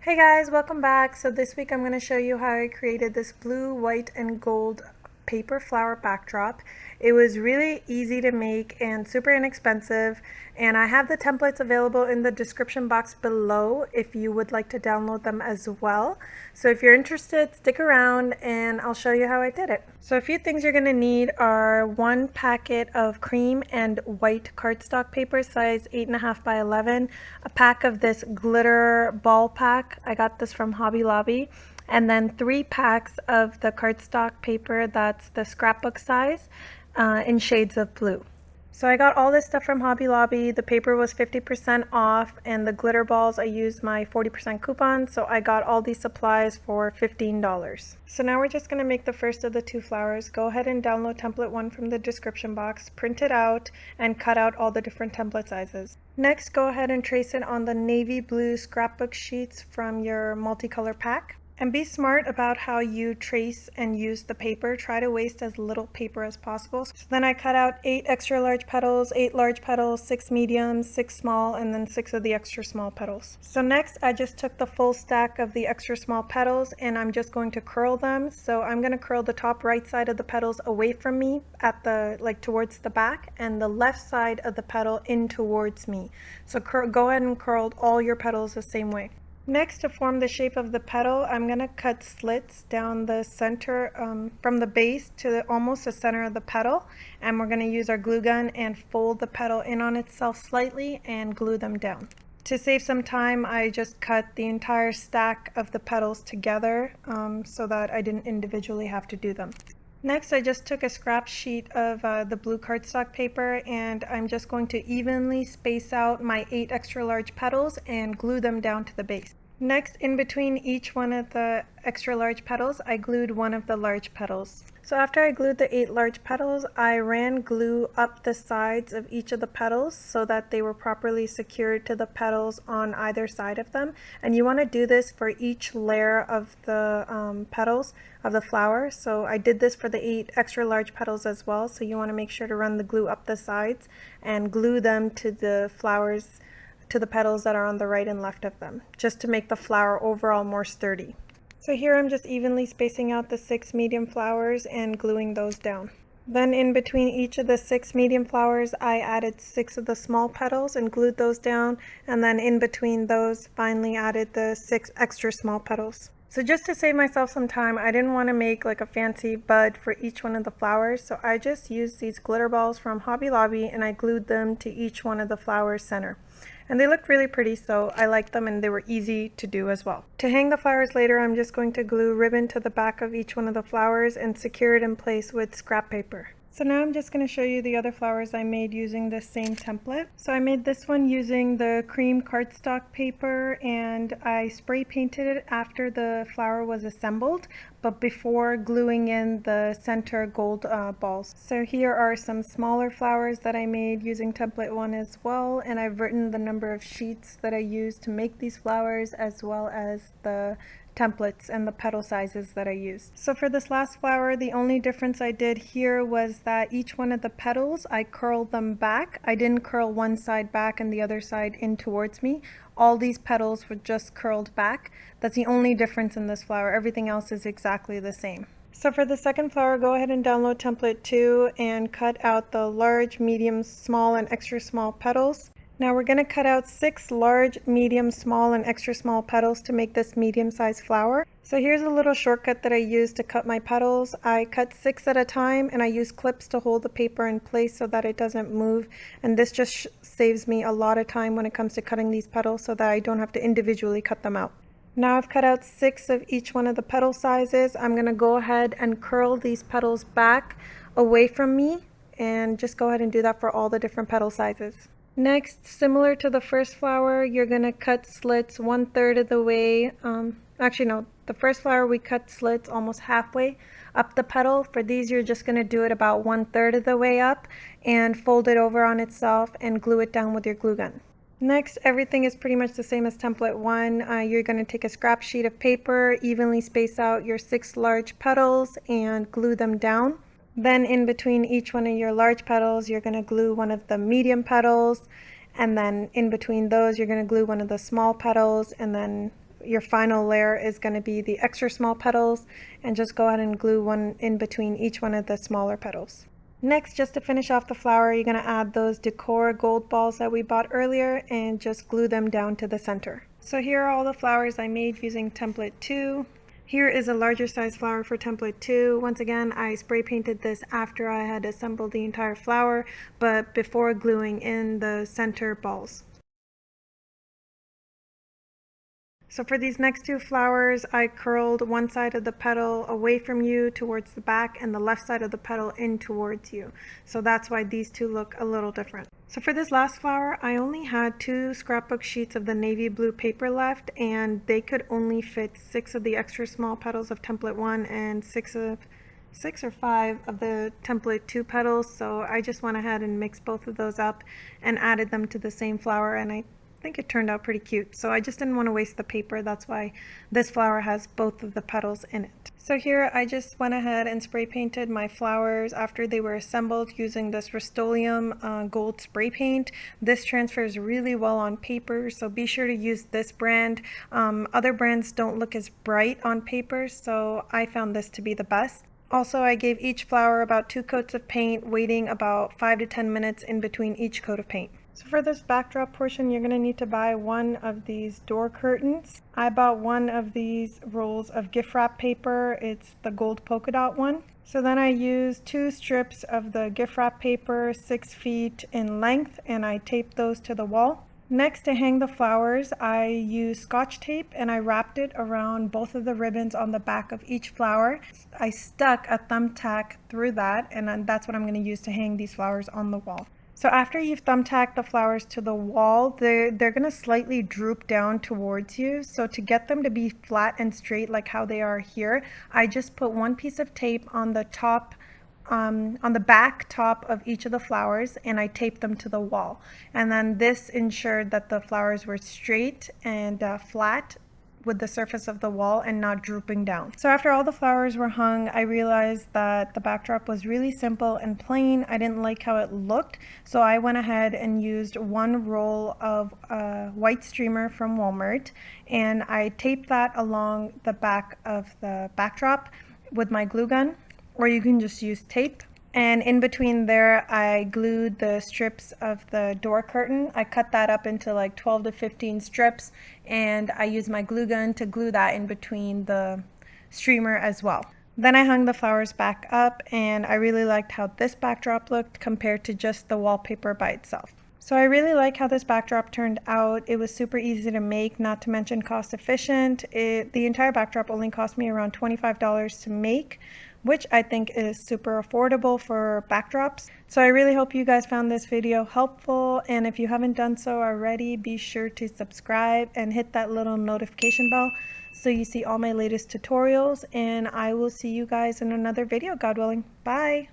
Hey guys, welcome back. So this week I'm going to show you how I created this blue, white, and gold paper flower backdrop. It was really easy to make and super inexpensive, and I have the templates available in the description box below if you would like to download them as well. So if you're interested, stick around and I'll show you how I did it. So a few things you're going to need are one packet of cream and white cardstock paper size 8.5 by 11, a pack of this glitter ball pack. I got this from Hobby Lobby. And then 3 packs of the cardstock paper that's the scrapbook size in shades of blue. So I got all this stuff from Hobby Lobby. The paper was 50% off, and the glitter balls, I used my 40% coupon, so I got all these supplies for $15. So now we're just going to make the first of the 2 flowers. Go ahead and download template 1 from the description box, print it out, and cut out all the different template sizes. Next, go ahead and trace it on the navy blue scrapbook sheets from your multicolor pack. And be smart about how you trace and use the paper. Try to waste as little paper as possible. So then I cut out 8 extra large petals, 8 large petals, 6 medium, 6 small, and then 6 of the extra small petals. So next I just took the full stack of the extra small petals and I'm just going to curl them. So I'm going to curl the top right side of the petals away from me at the towards the back, and the left side of the petal in towards me. So go ahead and curl all your petals the same way. Next, to form the shape of the petal, I'm going to cut slits down the center from the base to almost the center of the petal, and we're going to use our glue gun and fold the petal in on itself slightly and glue them down. To save some time, I just cut the entire stack of the petals together so that I didn't individually have to do them. Next, I just took a scrap sheet of the blue cardstock paper, and I'm just going to evenly space out my 8 extra large petals and glue them down to the base. Next, in between each one of the extra large petals, I glued one of the large petals. So after I glued the 8 large petals, I ran glue up the sides of each of the petals so that they were properly secured to the petals on either side of them. And you want to do this for each layer of the petals of the flower. So I did this for the 8 extra large petals as well. So you want to make sure to run the glue up the sides and glue them to the flowers, to the petals that are on the right and left of them, just to make the flower overall more sturdy. So here I'm just evenly spacing out the 6 medium flowers and gluing those down. Then in between each of the 6 medium flowers, I added 6 of the small petals and glued those down, and then in between those finally added the 6 extra small petals. So just to save myself some time, I didn't want to make like a fancy bud for each one of the flowers, so I just used these glitter balls from Hobby Lobby and I glued them to each one of the flowers' center. And they looked really pretty, so I liked them and they were easy to do as well. To hang the flowers later, I'm just going to glue ribbon to the back of each one of the flowers and secure it in place with scrap paper. So now I'm just going to show you the other flowers I made using this same template. So I made this one using the cream cardstock paper, and I spray painted it after the flower was assembled, but before gluing in the center gold balls. So here are some smaller flowers that I made using template 1 as well, and I've written the number of sheets that I used to make these flowers as well as the templates and the petal sizes that I used. So for this last flower, the only difference I did here was that each one of the petals, I curled them back. I didn't curl one side back and the other side in towards me. All these petals were just curled back. That's the only difference in this flower. Everything else is exactly the same. So for the second flower, go ahead and download template 2 and cut out the large, medium, small, and extra small petals. Now we're going to cut out 6 large, medium, small, and extra small petals to make this medium-sized flower. So here's a little shortcut that I used to cut my petals. I cut 6 at a time, and I use clips to hold the paper in place so that it doesn't move. And this just saves me a lot of time when it comes to cutting these petals so that I don't have to individually cut them out. Now I've cut out 6 of each one of the petal sizes. I'm going to go ahead and curl these petals back away from me, and just go ahead and do that for all the different petal sizes. Next, similar to the first flower, you're going to cut slits 1/3 of the way. Actually, no, the first flower we cut slits almost halfway up the petal. For these, you're just going to do it about 1/3 of the way up and fold it over on itself and glue it down with your glue gun. Next, everything is pretty much the same as template 1. You're going to take a scrap sheet of paper, evenly space out your 6 large petals and glue them down. Then in between each one of your large petals, you're going to glue one of the medium petals, and then in between those, you're going to glue one of the small petals, and then your final layer is going to be the extra small petals, and just go ahead and glue one in between each one of the smaller petals. Next, just to finish off the flower, you're going to add those decor gold balls that we bought earlier and just glue them down to the center. So here are all the flowers I made using template 2. Here is a larger size flower for template 2. Once again, I spray painted this after I had assembled the entire flower, but before gluing in the center balls. So for these next 2 flowers, I curled one side of the petal away from you towards the back and the left side of the petal in towards you. So that's why these 2 look a little different. So for this last flower, I only had 2 scrapbook sheets of the navy blue paper left, and they could only fit 6 of the extra small petals of template 1 and 6 or 5 of the template 2 petals. So I just went ahead and mixed both of those up and added them to the same flower, and I think it turned out pretty cute. So I just didn't want to waste the paper. That's why this flower has both of the petals in it. So here I just went ahead and spray painted my flowers after they were assembled using this Rustoleum gold spray paint. This transfers really well on paper, so be sure to use this brand. Other brands don't look as bright on paper, so I found this to be the best. Also, I gave each flower about 2 coats of paint, waiting about 5 to 10 minutes in between each coat of paint. So for this backdrop portion, you're going to need to buy one of these door curtains. I bought one of these rolls of gift wrap paper. It's the gold polka dot one. So then I used 2 strips of the gift wrap paper, 6 feet in length, and I taped those to the wall. Next, to hang the flowers, I used Scotch tape and I wrapped it around both of the ribbons on the back of each flower. I stuck a thumbtack through that, and that's what I'm going to use to hang these flowers on the wall. So after you've thumbtacked the flowers to the wall, they're going to slightly droop down towards you. So to get them to be flat and straight like how they are here, I just put one piece of tape on the top, on the back top of each of the flowers, and I taped them to the wall. And then this ensured that the flowers were straight and flat with the surface of the wall and not drooping down. So after all the flowers were hung, I realized that the backdrop was really simple and plain. I didn't like how it looked, so I went ahead and used one roll of white streamer from Wal-Mart, and I taped that along the back of the backdrop with my glue gun, or you can just use tape. And in between there, I glued the strips of the door curtain. I cut that up into like 12 to 15 strips, and I used my glue gun to glue that in between the streamer as well. Then I hung the flowers back up, and I really liked how this backdrop looked compared to just the wallpaper by itself. So I really like how this backdrop turned out. It was super easy to make, not to mention cost efficient. The entire backdrop only cost me around $25 to make, which I think is super affordable for backdrops. So I really hope you guys found this video helpful, and if you haven't done so already, be sure to subscribe and hit that little notification bell so you see all my latest tutorials, and I will see you guys in another video, God willing. Bye!